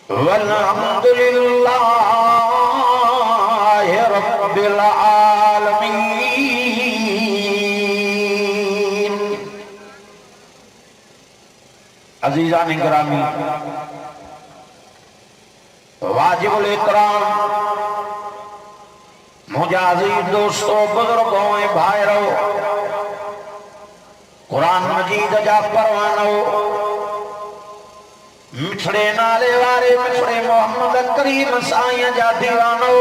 वल्हम्दुलिल्लाहि रब्बिल आलमीन। अजीजान गिरामी, वाजिबुल इकराम, मुझे अजीज दोस्तों, बुजुर्गों, भाइयों, कुरान मजीद जा परवानो, मिठड़े नाले वारे मिठड़े मोहम्मद करीम साईं जा दीवानो,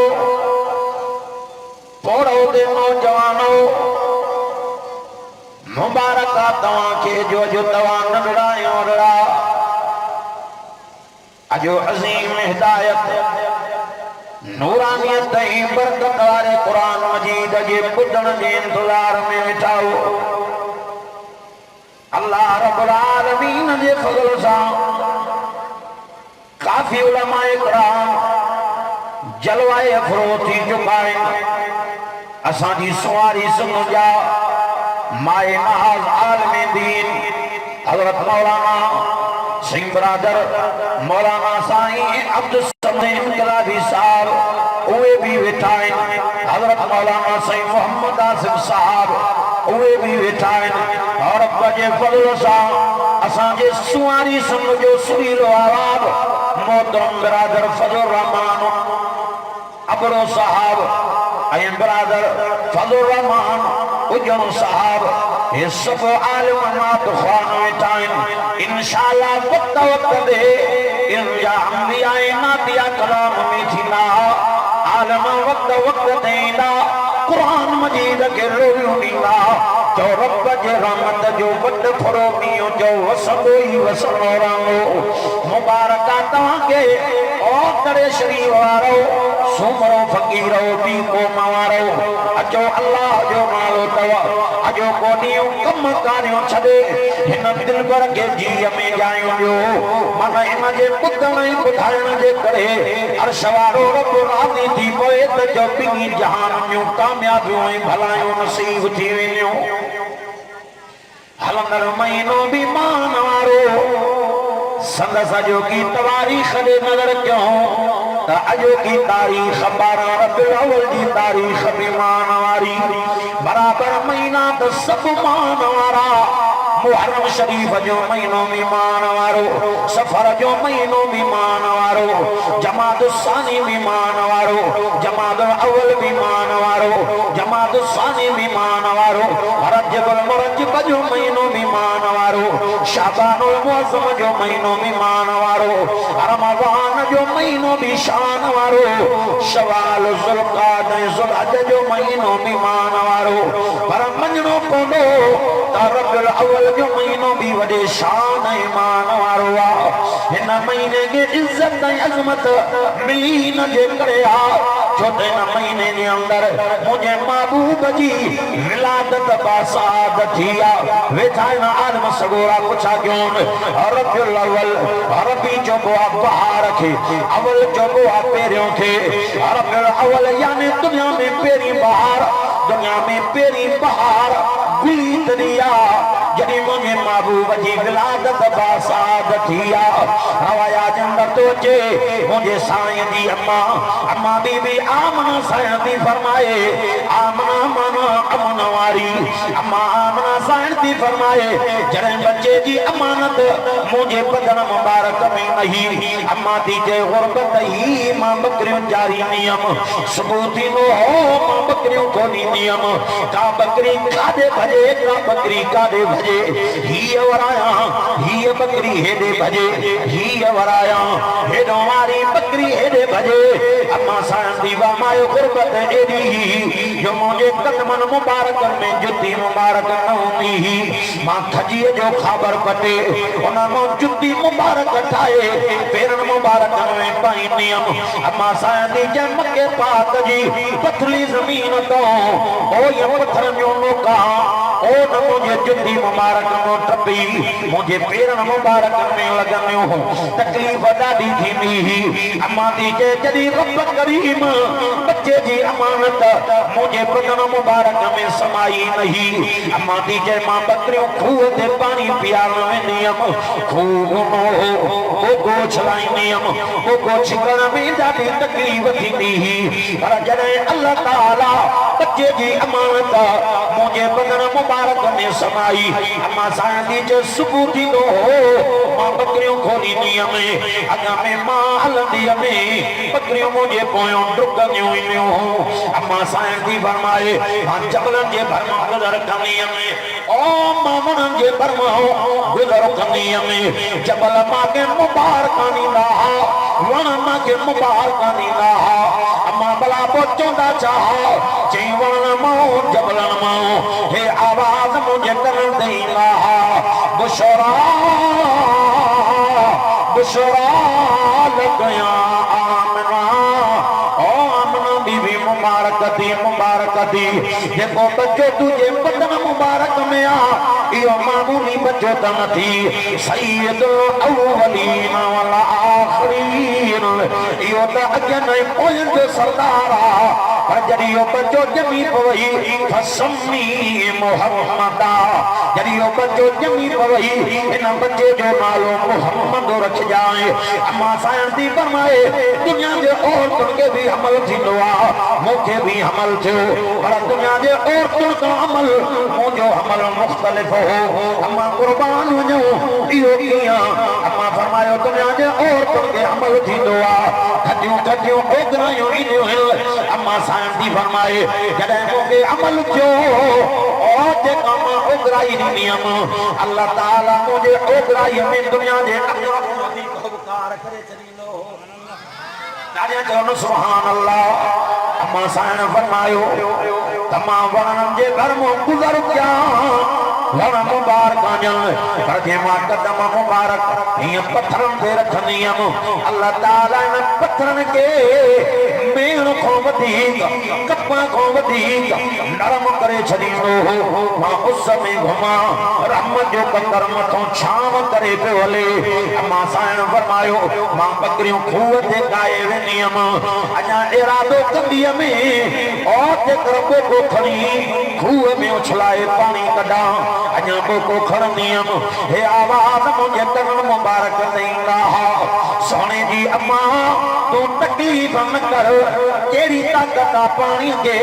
पोड़ो दे नौजवानो, मुबारक तवां के जो तवां नबड़ायो रड़ा अजो अजीम हिदायत नूरानियत ऐं बरकत वारे कुरान मजीद जे ॿुधण जे इंतज़ार में वेठाओ। अल्लाह रब्बुल आलमीन जे फज़ल सां काफ़ी उलमाए किराम जलवाए अफ़रोज़ थी चुका आहिनि। असांजी सुवारी सुन जा माए नहाज़ आलिम दीन हज़रत मौलाना सिंह बरादर मौलाना साईं अब्दुल समद इनकलाबी साहब उहे भी वेठा आहिनि। हज़रत मौलाना साईं मोहम्मद आसिफ साहब उहे भी वेठा आहिनि। और रब जे फज़ल सां असांजे सुवारी सुन जो सुरीलो आवाज़ मोहतरम बरादर फज़लुर रहमान अबरो साहब ऐं बरादर फज़लुर रहमान उजन साहब ये सब आलिम मात ख़्वान वेठा आहिनि। इंशाअल्लाह वक्त दे इनजा अंबिया नातिया कलाम में थींदा आलिम वक्त ते ईंदा कुरान मजीद खे रोलियूं ॾींदा। चओ रब जे रहमत जो वॾो थोरो ॾींहुं चओ वसंदो ई वसंदो रहंदो। मुबारक तव्हांखे ओ करे शरीफ वारो सुमरो फ़क़ीरो बि क़ौम वारो अचो अल्लाह जो नालो तव अजो को ॾींहुं कम कारियो छॾे हिन दिलबर खे जीअ में ॼायूं ॾियो। मन हिन जे ॿुधण ऐं ॿुधाइण जे करे अर्श वारो रब राज़ी थी पए त जो ॿिन्ही जहान जूं कामयाबियूं ऐं भलायूं नसीब थी वेंदियूं। हलंदड़ महीनो बि मान वारो संदसि अॼो की तारीख़ ॾे नज़र कयूं त अॼो की तारीख़ 12 रबीउल अव्वल जी तारीख़ बि मान वारी। बराबर महीना त सभु मान वारा। मुहर्रम शरीफ जो महीनो भी मान वारो, सफर जो महीनो भी मान वारो, जमादुल सानी भी मान वारो, जमादुल अव्वल भी मान वारो, जमादुल सानी भी मान वारो, रजबुल मुरज्जब जो महीनो भी मान वारो, शाबानुल मुअज़्ज़म जो महीनो भी मान वारो, रमज़ान जो महीनो भी शान वारो, शवाल ज़ुल्क़ाद ज़ुल्हज जो महीनो भी मान वारो। पर मञणो पवंदो त रबीउल अव्वल जो महीनो भी वॾे शान ऐं मान वारो आहे। हिन महीने खे इज़त ऐं अज़मत मिली न जे करे आहे छो त हिन महीने जे अंदरि मुंहिंजे महबूब जी विलादत बासाद थी आहे। वेठा आहिनि आलिम सॻोरा पुछा कयूं रबीउल अव्वल रबी चइबो आहे बहार खे, अव्वल चइबो आहे पहिरियों खे। रबीउल अव्वल यानी दुनिया में पहिरीं बहार, दुनिया में पहिरीं बहार गुली तरी आहे जॾहिं मुंहिंजे महबूब जी विलादत बासाद थी आहे। हवाया जंदर तो अचे मुंहिंजे साईं जी अम्मा बीबी आमना साईं थी फरमाए आमना माना अमन वारी अम्मा आमना साईं थी फरमाए जॾहिं बच्चे जी अमानत मुंहिंजे बदन मुबारक में नहीं अम्मा थी चए गुरबत ही मां बकरियूं जारी नियम सुबुह थींदो हो मां बकरियूं खोली नियम का बकरी काॾे भॼे का बकरी काॾे भॼे हीअ वराया हीअ बकरी हेॾे भॼे हीअ वराया हेॾो वारी बकरी हेॾे भॼे। अम्मा साईं दी मायो गुरबत एॾी जो मुंहिंजे कदमनि मुबारकनि में जुती मुबारक न हूंदी ही मां खजीअ जो ख़बर पटे उन मां जुती मुबारक ठाहे पेरनि मुबारकनि में पाईंदी हुयमि। अम्मा साईं दी जंहिं मके पाक जी पथली ज़मीन तो ओ ये पत्थर जो नोका ओ ओ न मुझे जुती मुबारक में टपी मुझे पेरन मुबारक में लगनियो तकलीफ ॾाढी थींदी अम्मा दी जदी रब करीम बच्चे जी अमानत मुझे बदन मुबारक में समाई नहीं अम्मा दी मां बकरियों खूह ते पानी पियारण वेंदियम खूह वो गोछ लाइंदियम वो गोछ करण में ॾाढी तकलीफ थींदी पर जॾहिं अल्लाह ताला बच्चे जी अमानत मुझे बदन मुबारक में समाई अम्मा साईं जो सुबुह थींदो हो मां बकरियों खोलींदी में अॻा में मां हलंदी में बकरियों मुझे पोयों डुकंदियूं ईंदियूं अम्मा साईं जी फरमाए मां जबलनि जे भरमा गुज़र कंदी में ओ मामन जे भरमा गुज़र कंदी में जबल मांखे मुबारक ॾींदा वण मांखे मुबारक ॾींदा अम्मा भला पोइ चवंदा छा चई वण मां जबलन मां हे आवाज़ मुझे करण ॾींदा बुशरा बुशरा लॻया आमना ओ आमना बीबी मुबारक दी जेको बच्चो तुझे बदन मुबारक में आ इहो मामूली बच्चो त नथी सैयदुल अव्वलीन वल आखिरीन इहो त अॻियनि ऐं पोयनि जो सरदार आ पर जॾहिं इहो बच्चो ॼमी पवई फसम्मी मुहम्मदा जॾहिं इहो बच्चो ॼमी पवई इन बच्चे जो नालो मुहम्मद रखजाए अम्मा साईं थी फरमाए दुनिया जे औरतुनि खे बि अमल थींदो आहे मूंखे बि अमल थियो पर दुनिया जे औरतुनि खां अमल मुंहिंजो अमल मुख़्तलिफ़ हो अम्मा कुर्बान वञो इहो कीअं अम्मा फरमायो दुनिया जे औरतुनि खे अमल थींदो आहे थधियूं थधियूं ओघरायूं ईंदियूं आहिनि अम्मा साईं थी फरमाए जॾहिं मूंखे अमल थियो और जेका मां ओघराई ॾींदी हुयमि अल्लाह ताला मुंहिंजे ओघराईअ में दुनिया जे उपकार करे छॾींदो ॾाढा चवनि सुभान अल्लाह अम्मा साईं फरमायो तमां वणनि जे घर में गुज़र कया वण मुबारक पर जे मां कदम मुबारक हीअं पत्थरनि ते रखंदी हुयमि अल्लाह ताला इन पत्थरनि खे मेण खां वधीक कप खां वधीक नरम करे छॾींदो हो मां उस में घुमां रहमत जो कतर मथां छांव करे पियो हले अम्मा साईं फरमायो मां बकरियूं खूह ते गाए वेंदी हुयमि अञा इरादो कंदी में और जेकर बोको खणी खूह में उछलाए पानी कढां अञा बोको खणंदी हुयमि हे आवाज़ मुंहिंजे कन मुबारक ॾींदा सोने जी अम्मा तूं तकलीफ़ न कर केड़ी ताकत आ पानी के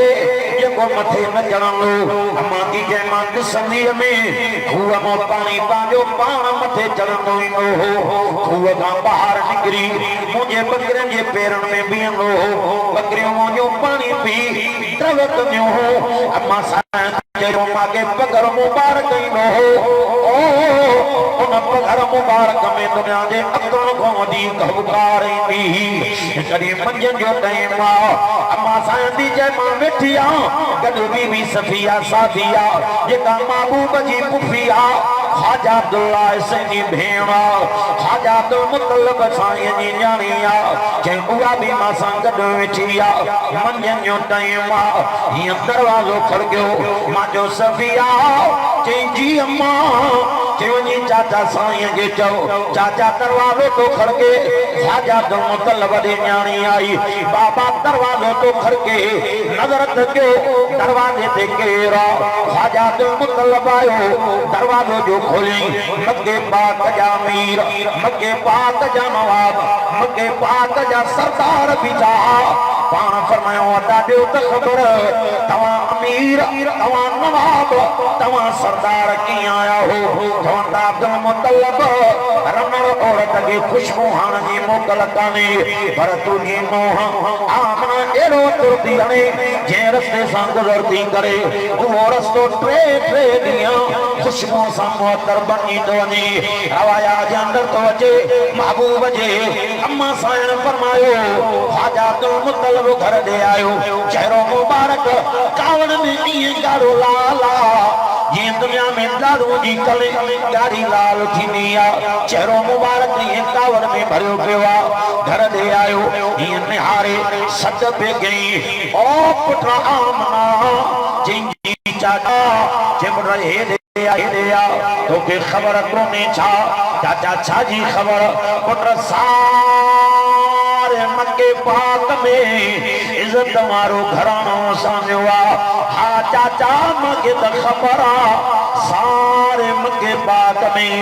जेको मथे न चढ़ंदो अम्मा की जंहिं मां ॾिसंदी में खूह मां पानी पंहिंजो पाण मथे चढ़ंदो ईंदो हो खूह खां ॿाहिरि निकिरी मुंहिंजे बकरियुनि जे पेरनि में बीहंदो हो बकरियूं मुंहिंजो पानी पी ड्रव कंदियूं हो अम्मा साईं चयो मांखे पघर मुबारक ईंदो हो उन पघर मुबारक में दुनिया जे अकड़ खां वधीक हुकार ईंदी कॾहिं मंझंदि जो टाइम आहे अम्मा साईं जी जंहिं मां वेठी आहे गॾु बीबी सफिया साथी आहे जेका महबूब जी पुफी आहे ख्वाजा अब्दुल्ला जी भेण ख्वाजा अब्दुल मुतलब साईं जी न्याणी आहे जंहिं उहा बि मां सां गॾु वेठी आहे मंझंदि जो टाइम आहे हीअं दरवाज़ो खड़कियो मां जो सफिया चई जी अम्मा वञी चाचा साईं खे चओ चाचा दरवाज़ो तो खड़के ख्वाजा अब्दुल मुतलब जी न्याणी आई बाबा दरवाज़ो तो खड़के नज़र रखियो दरवाजे ते केर ख्वाजा अब्दुल मुतलब आयो दरवाज़ो जो खोली मक्के पाक जा अमीर मक्के पाक जा नवाब मक्के पाक जा सरदार बीठा पाण फरमायो अदा ॾियो त ख़बर तव्हां अमीर तव्हां नवाब तव्हां सरदार कीअं आया हो चवंदा अब्दुल मुतलब रमण औरत खे खुशबू हाण जी मोकल कान्हे पर तुंहिंजी नूंहं आमना अहिड़ो तुरती हणे जंहिं रस्ते सां गुज़रती करे उहो रस्तो टे ॾींहं खुशबू सां मुअत्तर बणी थो वञे रवाया जे अंदर थो अचे महबूब जे अम्मा साईं फरमायो ख्वाजा अब्दुल मुतलब घर दे आयो चेहरो मुबारक कावड़ में ईअं ॻाढ़ो लाल जीअं दुनिया में दारू जी कले ॻाढ़ी लाल थींदी आहे चेहरो मुबारक ईअं कावड़ में भरियो पियो आहे घर दे आयो ईअं निहारे सद पे गई ओ पुट आमना जंहिंजी चाचा चिमड़ हे दे तो के खबर कोने छा चाचा छा जी खबर पुत्र सारे मक्के पाक में इज्जत मारो घरानो सामवा हा चाचा मके त खबर सारे मक्के पाक में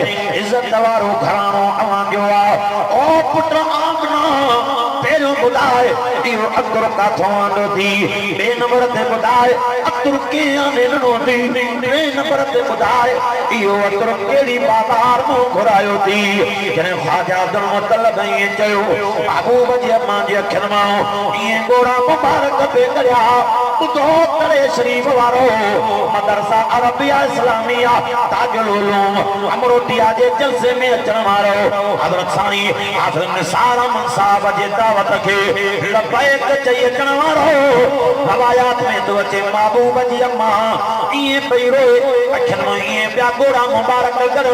इज्जत वारो घरानो आंदियो ओ पुत्र आमना पेरो बुधाए इहो अक्र काथो आंदो थी बे नंबर ते बुधाए अक्र के आने नो थी बे नंबर ते बुधाए इहो अक्र केड़ी बाजार मो घुरायो थी जने ख्वाजा अब्दुल मुतल्लब ये चयो महबूब जी अम्मा जी अखन मां ये गोरा मुबारक पे करया तो करे शरीफ वारो मदरसा अरबिया इस्लामिया ताजुल उलूम अमरोटिया जे जलसे में अचण वारो हजरत साईं हाफिज निसार अहमद साहब जे दावत के लबैक चई अचण वारो रवायात में तो अचे महबूब जी अम्मा ये पैरो अखन में ये प्या गोरा मुबारक कर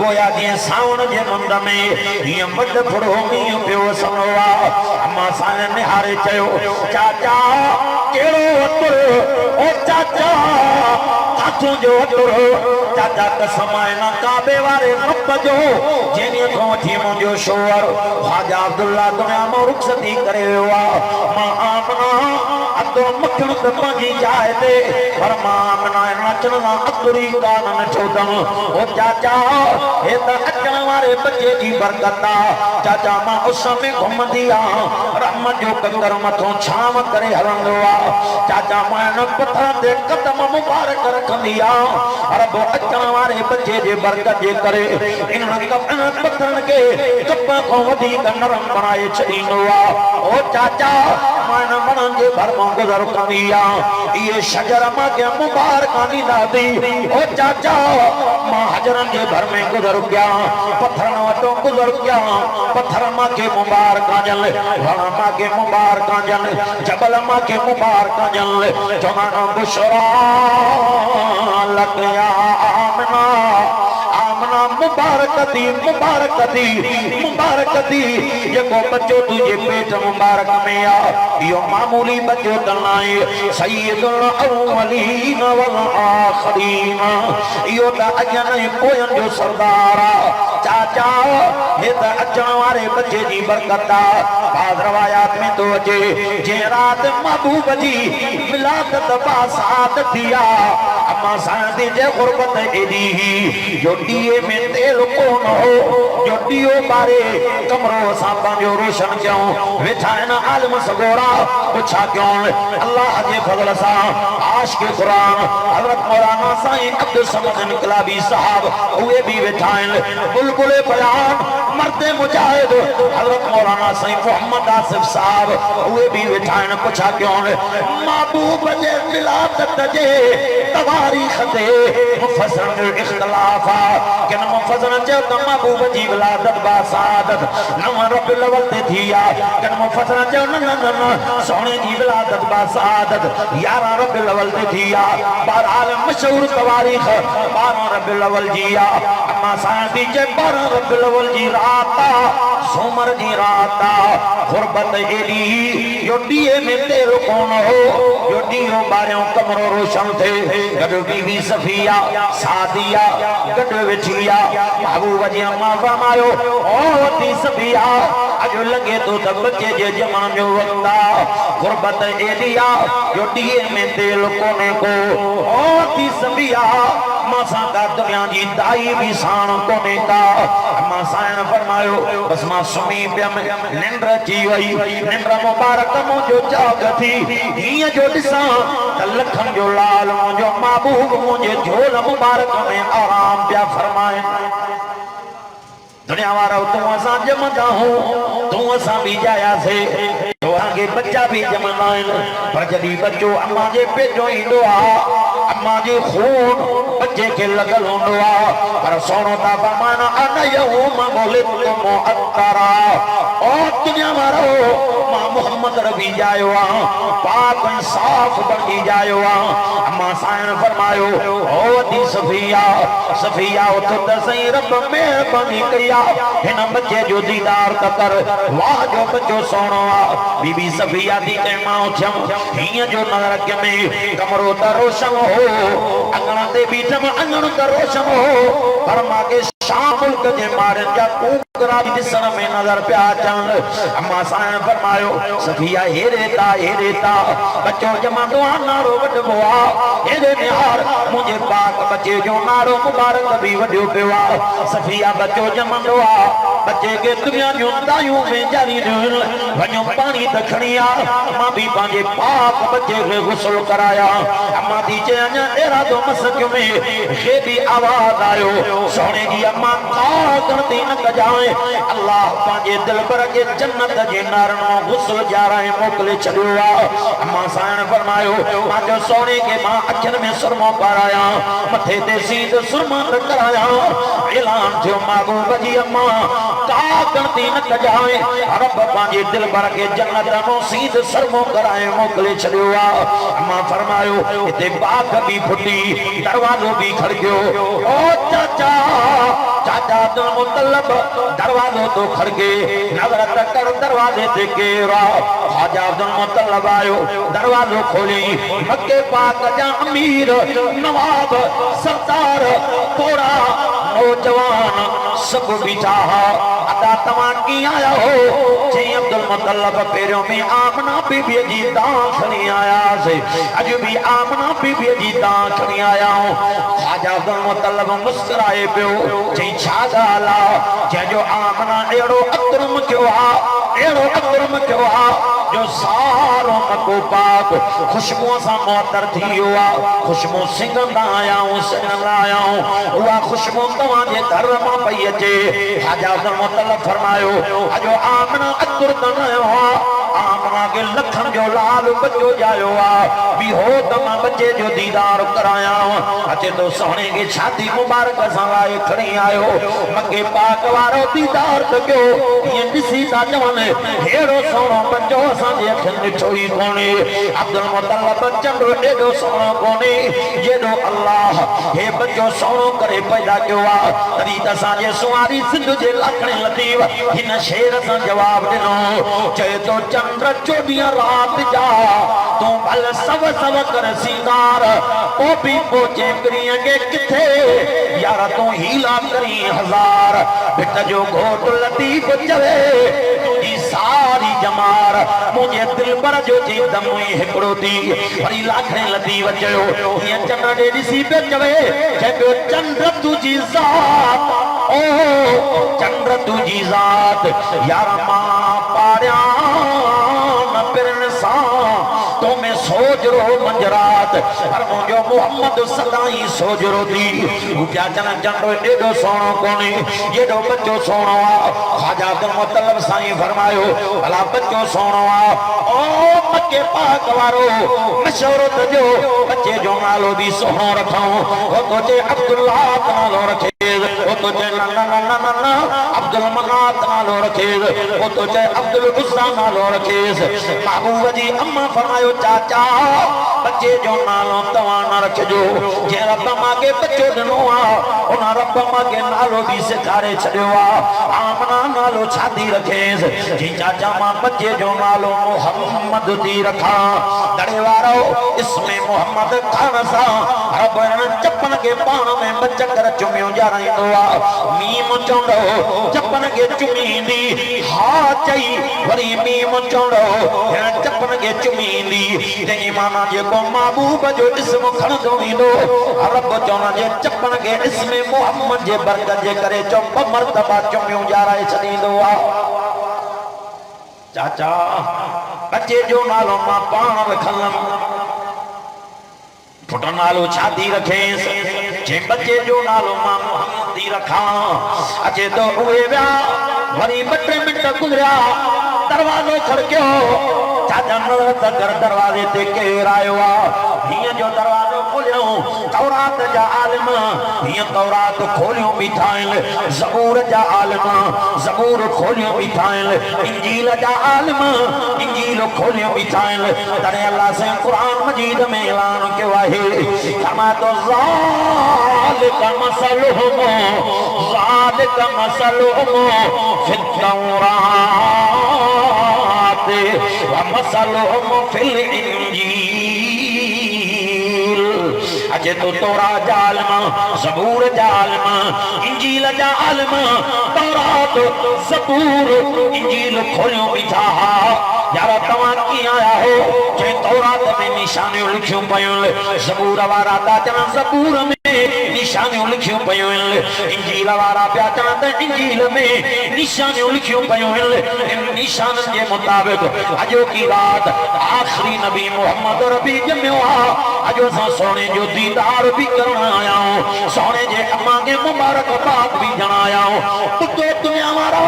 गोया जी सावन जे मुंद में ये मड फड़ो मींह पियो सनवा अम्मा साईं ने हारे चयो चाचा केड़ो अतुर ओ चाचा काथों जो अतुर चाचा कसम है ना काबे वारे रब जो जेने को थी मुंजो शोर ख्वाजा अब्दुल्ला दुनिया में रुखसती करे हुआ मां आमना अतो मखण त पंजी जाए ते पर मां आमना नचण ना अतुरी कान छोदम ओ चाचा हे त अचण वारे बच्चे जी बरकत चाचा मां उस में घुमंदी आ रहमत जो कंकर मथों छाम करे हलंदो आ चाचा मां पत्थर ते कदम मुबारक रखंदी आ रब अचण वारे बच्चे जे बरकत जे करे इन पत्थरन के कप को वधीक नरम बनाए छॾींदो आ ओ चाचा मन मन जे भरमो गुज़र कंदी आ ये शजर मां के मुबारक ॾींदा थी ओ चाचा मां हजरन जे भर में गुज़र गया पत्थरन वटो गुज़र गया पत्थर मां के मुबारक जल वण मां के मुबारक जल जबल मां के मुबारक जल चवण बुशरा लकया आमना आमना मुबारक दी जेको बच्चो तुझे पेट मुबारक में आ यो मामूली बच्चो तनाए सैयदुल अव्वलीन वल आखिरीन यो त अजन कोयन जो सरदार चाचा हे त अचण वारे बच्चे जी बरकत बाद रवायात में तो अचे जे रात महबूब जी विलादत बासात दिया अम्मा सादी जे गुरबत एदी जो दिए में तेल कोन हो जो दियो बारे कमरो सा पंहिंजो रोशन क्यों वेठा आहिनि आलिम सगोरा पुछा क्यों अल्लाह जे फज़ल सां आशिक़ क़ुरान हज़रत मौलाना साईं अब्दुल समद इनकलाबी साहब उहे भी वेठा आहिनि बुलबुल बयान मर्दे मुजाहिद हज़रत मौलाना साईं मोहम्मद आसिफ साहब उहे भी वेठा आहिनि पुछा क्यों महबूब जे विलादत जे तवारीख़ ते मुफ़स्सिरन जो इख़्तिलाफ़ किन मुफ़स्सिरन जो त महबूब जी विलादत बासादत नव रबिउल अव्वल ते थी आ किन मुफ़स्सिरन जो न सोने जी विलादत बासादत 11 रबिउल अव्वल ते थी आ बहरहाल मशहूर तवारीख़ 12 रबिउल अव्वल जी आ अम्मा सादी जे 12 रबिउल अव्वल जी रात सोमर जी रात गुरबत एडी यो दिए में तेल कोन हो यो दियो बारियों कमरो रोशन थे गडो बीवी सफिया सादिया गडो वेठिया महबूब जी अम्मा फरमायो ओ ती सफिया अजो लगे तो त बच्चे जे जमान जो वक्ता गुरबत एडिया यो दिए में तेल कोने को ओ ती सफिया मासा का दुनिया जी दाई भी साण कोने का अम्मा साईं फरमायो बस मां सुमी पियम निंद्र अची वई निंद्र मुबारक मुंहिंजो जाग थी हीअं जो ॾिसां त लखन जो लाल मुंहिंजो महबूब मुंहिंजे झोल मुबारक में आराम पिया फरमाइनि दुनिया वारा तू असां जमंदा हूं तू असां भी जायासे तो आगे बच्चा भी जमंदा आहिनि पर जॾहिं बच्चो अम्मा जे पेटो ईंदो आहे अम्मा जे खून बच्चे के लगल होंदो आ पर सोनो ता फरमाना अन यऊम मुलितु मुअत्तरा और दुनिया मारो मां मोहम्मद रबी जायो पाक इंसाफ बनी जायो अम्मा साइन फरमायो ओ दी सफिया सफिया तो दसई रब मेहरबानी कया हिन बच्चे जो दीदार कर वाह जो बच्चो सोनो बीबी सफिया दी के मां छम हिय जो नजर के में कमरो त रोशन हो अंगण ते बीठम अंगण त रोशन हो फरमा के शाम मुल्क जे मारन जा कूकरा दिसन में नजर प्या चन अम्मा साइन फरमायो सफिया हेरेता बच्चो जमा दुआ नारो वडबो हेरे निहार मुझे पाक बच्चे जो नारो मुबारक भी वड्यो पियो सफिया बच्चो जमंदो बच्चे के दुनिया जो दायूं में जारी वञो पानी त खणी मां भी पांजे पाक बच्चे के गुस्ल कराया अम्मा दी चे अञा एरा दो मसक में खेदी आवाज आयो सोने जी अम्मा का करती न कजाए अल्लाह पांजे दिल पर के जन्नत जे नारनो गुस्ल जाराए मोकले छड़ियो अम्मा साइन फरमायो मां जो सोने के मां अखन में सुरमो कराया मथे ते सीध सुरमा कराया ऐलान थियो मागो बजी अम्मा का करती न कजाए रब पांजे दिल भर के जन्नत में सीध सुरमो कराए मोकले छड़ियो अम्मा फरमायो इते बाग भी फुटी दरवाजो भी खड़गियो ओ चाचा चाचा तो मुतलब दरवाजो तो खड़गे नजर कर दरवाजे ते केरा ख्वाजा अब्दुल मुतलब आयो दरवाजो खोली मक्के पाक जा अमीर नवाब सरदार थोड़ा नौजवान सब बिठा अदा तमा की आया हो जे अब्दुल मुतलब पेरों में आमना बीबी जी दाखनी आया से अज भी आमना बीबी जी दाखनी आया हूं ख्वाजा अब्दुल मुतलब मुस्कुराए पियो जे छा गाला जे जो आमना एड़ो अकरम क्यों एड़ो अकरम क्यों जो सारो मको पाक खुशबू सा मोतर थियो खुशबू सिंगंदा आया हुआ खुशबू तवा जे घर में पई अचे ख्वाजा अब्दुल मुतलब फरमायो अजो आमना अतुर तनायो आमना के लखन जो लाल बच्चो जायो भी हो तमा बच्चे जो दीदार कराया अचे तो सोने की शादी मुबारक सवाए खड़ी आयो मके पाक वारो दीदार कयो ये दिसी ता जवन हेरो सोनो बच्चो असांजे अखियुनि ॾिठो ई कोन्हे अब्दुल मुतलब चंडो एॾो सोनो कोन्हे जेॾो अल्लाह हे बच्चो सोनो करे पैदा कयो आहे तॾहिं त असांजे सुवारी सिंध जे लाखणे लतीफ़ हिन शेर सां जवाब ॾिनो चए तो चंद्र 24 रात जा तू भल सव कर सिंगार ओ भी पहुंचे प्रिय के किथे यार तू हीला करी हजार बिट जो घोट लतीफ़ चवे तुझी सारी जमार मुझे दिल पर जो जी दमुई हिकड़ो दी वरी लाखणे लतीफ़ चयो ये चंद्र दे दिसी पे चवे चयो चंद्र तुझी जात ओ चंद्र तुझी जात यार मां पारिया न पिरन सा तो मैं सोजरो मंजरात पर मुझो मोहम्मद सदाई सोजरो दी क्या जना चंडो एडो सोनो कोनी एडो बच्चो सोनो ख्वाजा अब्दुल मुतलब साईं फरमायो भला बच्चो सोनो ओ मक्के पाक वारो मशहूर तजो बच्चे जो नालो भी सोनो रखाऊं ओ तो जे अब्दुल्लाह नालो रखे ओ तो जे ना अब्दुल मनात नालो रखे ओ तो जे अब्दुल उस्सा नालो रखे महबूब जी अम्मा फरमायो चाचा बच्चे जो नालो तवा न रखजो जे रब मांगे बच्चो दिनो उन रब मांगे नालो भी सिखारे छड़ियो आमना नालो छाती रखेस जी चाचा मां बच्चे जो नालो मोहम्मद दी रखा दड़े वारो इसमें मोहम्मद खान सा रब चपन के पान में बच्चा कर चुमियो जाराइंदो मीम चोंडो चपन के चुमींदी हा चई वरी मीम चोंडो चपन के चुमींदी तेरी माना जे को महबूब जो इसम खणदो ईंदो रब चोना जे चपन के इसमें मोहम्मद जे बरकत जे करे चो मर्तबा चुमियो जाराए छदींदो चाचा बच्चे जो नालो मां पाण रखलम पुट नालो छाती रखे जे बच्चे जो नालो मां मोहम्मद दी रखा अचे तो उए व्या वरी 2 मिनट गुजरिया दरवाजो खड़कियो चाचा नजर कर दरवाजे ते केर आयो हिय जो दरवाजो खुलियो तौरात जा आलिम ये तौरात खोलियो बिठाइल ज़बूर जा आलिम ज़बूर खोलियो बिठाइल इंजील जा आलिम इंजील खोलियो बिठाइल तने अल्लाह से कुरान मजीद में ऐलान कियो आहे कमा तो ज़ालिका मसलुहुम फित तौरात व मसलुहुम फिल इंजील अजे तो तौरा जा आलिम ज़बूर जा आलिम इंजील जा आलिम तौरात ज़बूर इंजील खोलियो बिठा यार तव्हां कीअं आया हो जे तौरात में निशानियूं लिखियूं पयूं ज़बूर वारा था चवनि ज़बूर में निशानियूं लिखियूं पयूं इंजील वारा पिया चवनि त इंजील में निशानियूं लिखियूं पयूं इन निशाननि जे मुताबिक़ अॼो की रात आख़िरी नबी मोहम्मद रबी ॼमियो आहे अॼु असां सोने जो दीदार भी करण आया आहियूं सोने जे अम्मा खे मुबारकबाद भी ॾियण आया आहियूं पुतो दुनिया वारो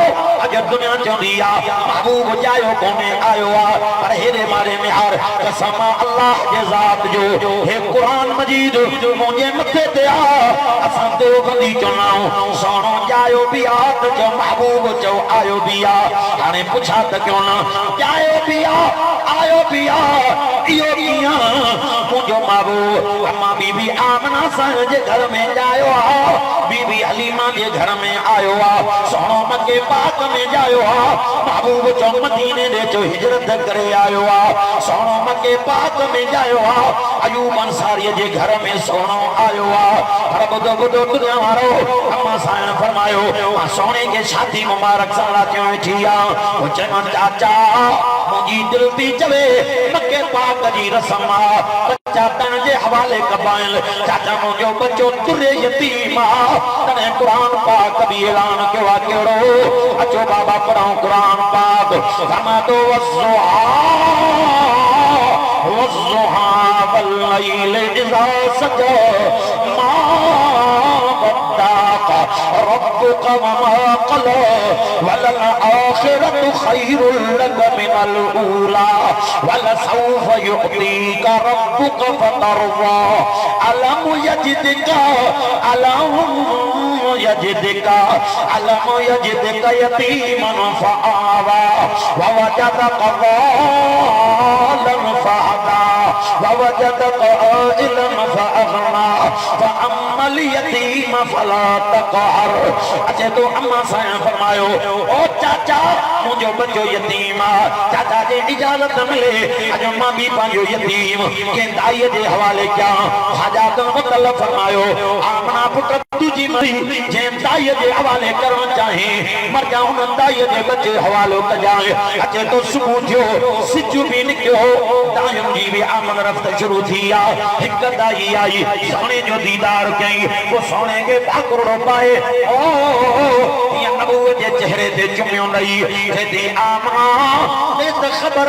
अॼु दुनिया चवंदी आहे महबूब जायो कोन्हे आयो आहे पर हेरे बारे में हर कसम अल्लाह जे ज़ात जो हे कुरान मजीद मुंहिंजे मथे ते आहे असां तो गंदी चवंदा आहियूं सोनो जायो भी आहे त जो महबूब चओ आयो भी आहे हाणे पुछा त क्यों न जायो भी आहे आयो भी आहे इहो कीअं मुंहिंजो महबूब अम्मा बीबी आमना साईं जे घर में जायो आहे बीबी हलीमा जे घर में आयो आहे सोनो मके पाक में जायो आहे महबूब चो मदीने दे जो हिजरत करे आयो आहे सोनो मके पाक में जायो आहे अयूब अंसारी जे घर में सोनो आयो आहे पर बुधो बुधो दुनिया वारो अम्मा साईं फरमायो मां सोने के शादी मुबारक सां क्यों वेठी आहे वो चवनि चाचा मुंहिंजी दिलि थी चवे मके पाक जी रस्म आहे बच्चा तन जे हवाले कबाइल चाचा मुंहिंजो बच्चो तुरे यतीम आहे तने कुरान पाक भी ऐलान कयो आहे कहिड़ो अचो बाबा पढ़ूं कुरान पाक फरमा तो वज़्ज़ुहा वल्लैल इज़ा सजा मा वद्दाक रब्बुक वमा क़ला वलल आखिरतु खैरुल लक मिनल ऊला वलसौफ युअतीका रब्बुक फतरवा अलम यजिदका यतीमन फआवा ववजदक ज़ालिमन फहदा ववजदक आइलन फअगना फअम्मल यतीम फला तक़हर अचे तो अम्मा साईं फरमायो ओ चाचा मुंहिंजो बच्चो यतीम आहे चाचा जी इजाज़त मिले अॼु मां बि पंहिंजो यतीम कंहिं दाईअ जे हवाले कयां हाजात मुतल्लफ़ फरमायो आमना पुट तुझी मरी जंहिं दाईअ जे हवाले करणु चाहे मर जा हुन दाईअ जे बच्चे हवालो कजाए अचे तो सुबुह थियो सिज बि निकियो दायुनि जी बि आमद रफ़्त शुरू थी आहे हिकु दाई आई सोने जो दीदार कयईं वो सोने खे भाकुरड़ो पाए ओ हीअं नबूअ जे चेहरे ते चुमियो ॾेई चएती आमना ॾे त ख़बर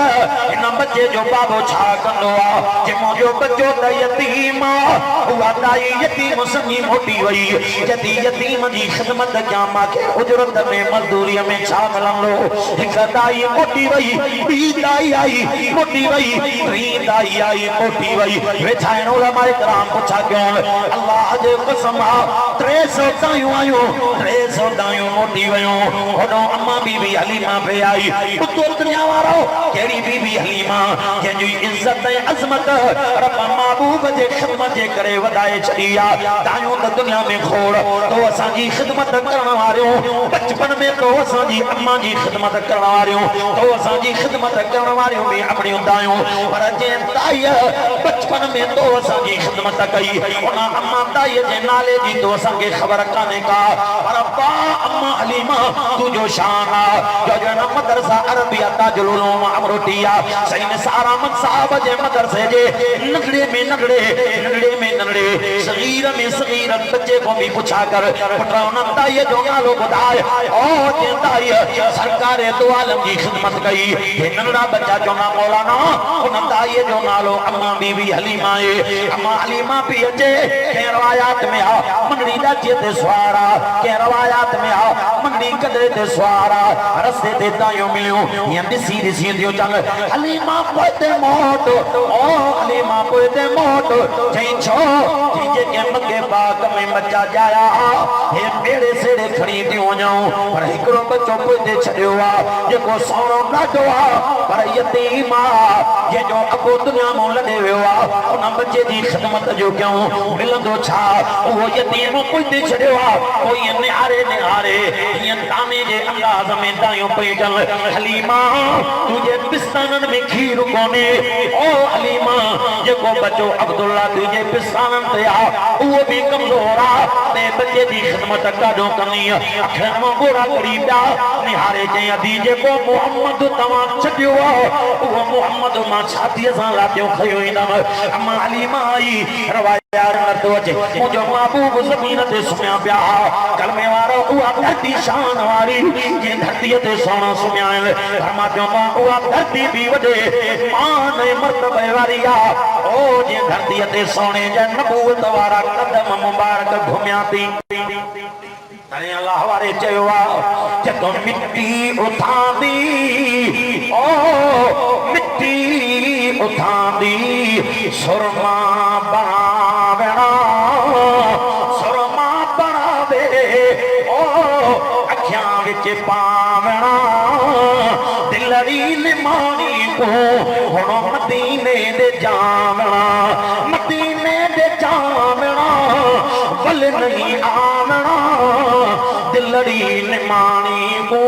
हिन बच्चे जो बाबो छा कंदो आहे जे मुंहिंजो बच्चो त यतीम आहे उहा दाई यतीम समी मोटी वई यदि यतीम जी ख़िदमत कयां मूंखे उजरत में मज़दूरीअ में छा मिलंदो हिकु दाई मोटी वई ॿी दाई आई मोटी वई टी दाई आई मोटी वई वेठा आहिनि उलमाए कराम पुछा कयूं अल्लाह जे कसम 300 दायूं आयूं 300 दायूं मोटी वयूं होॾो अम्मा बीबी हलीमा पे आई पुतो दुनिया वारो कहिड़ी बीबी हलीमा जंहिंजी इज़त ऐं अज़मत रब महबूब जे ख़िदमत जे करे वधाए छॾी आहे दायूं त दुनिया में खोड़ तो असांजी ख़िदमत करण वारियूं बचपन में तो असांजी अम्मा जी ख़िदमत करण वारियूं तो असांजी ख़िदमत करण वारियूं बि अपनियूं दायूं पर जंहिं दाईअ बचपन में तो असांजी ख़िदमत कई उन अम्मा दाईअ जे नाले जी तो असांखे ख़बर कान्हे का पर बा अम्मा हलीमा तुंहिंजो शान आहे जो जन मदरसा अरबिया ताजुल उलूम अमरोटिया सईद सारा अहमद साहब जे मदरसे जे नंढड़े में नंढड़े सगीर में सगीर बच्चे को भी पूछा कर पुत्रा उन दाईअ जो नालो ॿुधाए ओ जे दाईअ सरकार दो आलम जी ख़िदमत कई हे नंढड़ा बच्चा चवंदा मौलाना उन दाईअ जो नालो अम्मा बीबी हलीमा आहे अम्मा हलीमा पई अचे कंहिं रवायात में आहे मंडड़ी ॾाचीअ ते सुवार आहे कंहिं रवायात में आहे मंडी कदरे ते सवारा रस्ते ते तायो मिलियो या दिसी दिसी दियो चल हलीमा पोते मोट ओ हलीमा पोते मोट जई छो जे के मके बाग में बच्चा जाया हे मेरे सेड़े खड़ी दियो जाऊं पर एकरो बच्चो पोते छडियो आ जेको सोनो डाडो आ पर यतीम आ जे जो अबो दुनिया में लडे वियो आ उन बच्चे दी खिदमत जो क्यों मिलंदो छा वो यतीम पोते छडियो आ कोई निहारे निहारे ये ताने जे अंदाज में दायो पे चल हलीमा तुझे पिस्तानन में खीर कोने ओ हलीमा जेको बच्चो अब्दुल्ला तुझे पिस्तानन ते आ वो भी कमजोर आ ते बच्चे दी खिदमत काडो करनी अखर में गोरा करी पिया निहारे जे अदी जेको मोहम्मद तवा छडियो आ वो मोहम्मद मा छाती सां लातियो खयो ईंदा अम्मा हलीमा आई रवाया नतो अचे मुजो महबूब ज़मीन ते सुम्या पिया कलमे वारो उहा धरती शान वारी जे धरती ते सोना सुम्या फरमा जो मां उहा धरती भी वडे मान मर्तबे वारी आ ओ जे धरती ते सोने जे नबूवत वारा कदम मुबारक घुम्या थी तने अल्लाह वारे चयो आ जतो मिट्टी उठांदी ओ मिट्टी उठांदी सुरमा बनावेना सुरमा बनावे ओ अखियां विच पावना दिलड़ी निमानी को हुण मदीने दे जावना मदीने दे जावना वल नहीं आवना दिलड़ी निमानी को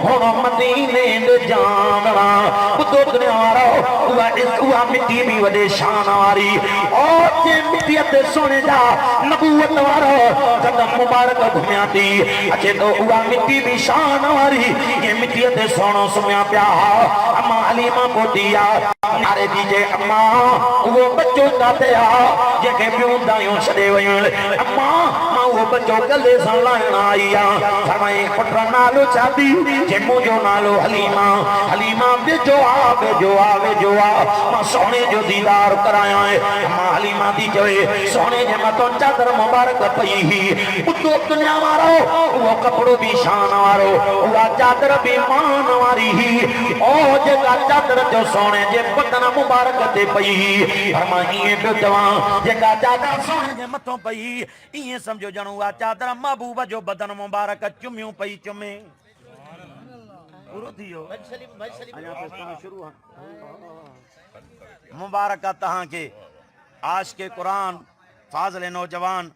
हुण मदीने दे जावना बुद्धो दुनियारो उहा मिट्टी भी वडे शान वारी और जे मिट्टी ते सोने जा नबूवत वारो कदम मुबारक घुमिया थी अचे तो उहा मिट्टी भी शान वारी ये मिट्टी ते सोनो सुम्या पिया अम्मा हलीमा पोटिया नारे दीजे अम्मा वो बच्चो ताते आ जेके बियो दायो छडे वयो अम्मा मां वो बच्चो गले सां लायण आई आ फरमाए पुट नालो चादी जे मुजो नालो हलीमा हलीमा बेजो आ बेजो आ बेजो आ मां सोने जो दीदार कराया है अम्मा हलीमा दी जोए सोने जे मतो चादर मुबारक पई ही उतो दुनिया वारो वो कपड़ो भी शान वारो वो चादर भी मान वारी ही ओ जेका चादर जो सोने जे बदन मुबारक ते पई फरमा ये तो जवा जेका चादर सोने जे मथो पई ये समझो जणो वा चादर महबूब जो बदन मुबारक चुमियो पई चुमे पूरो थियो अजा पेस्तान शुरू मुबारक तहां के आज के कुरान फाज़िल नौजवान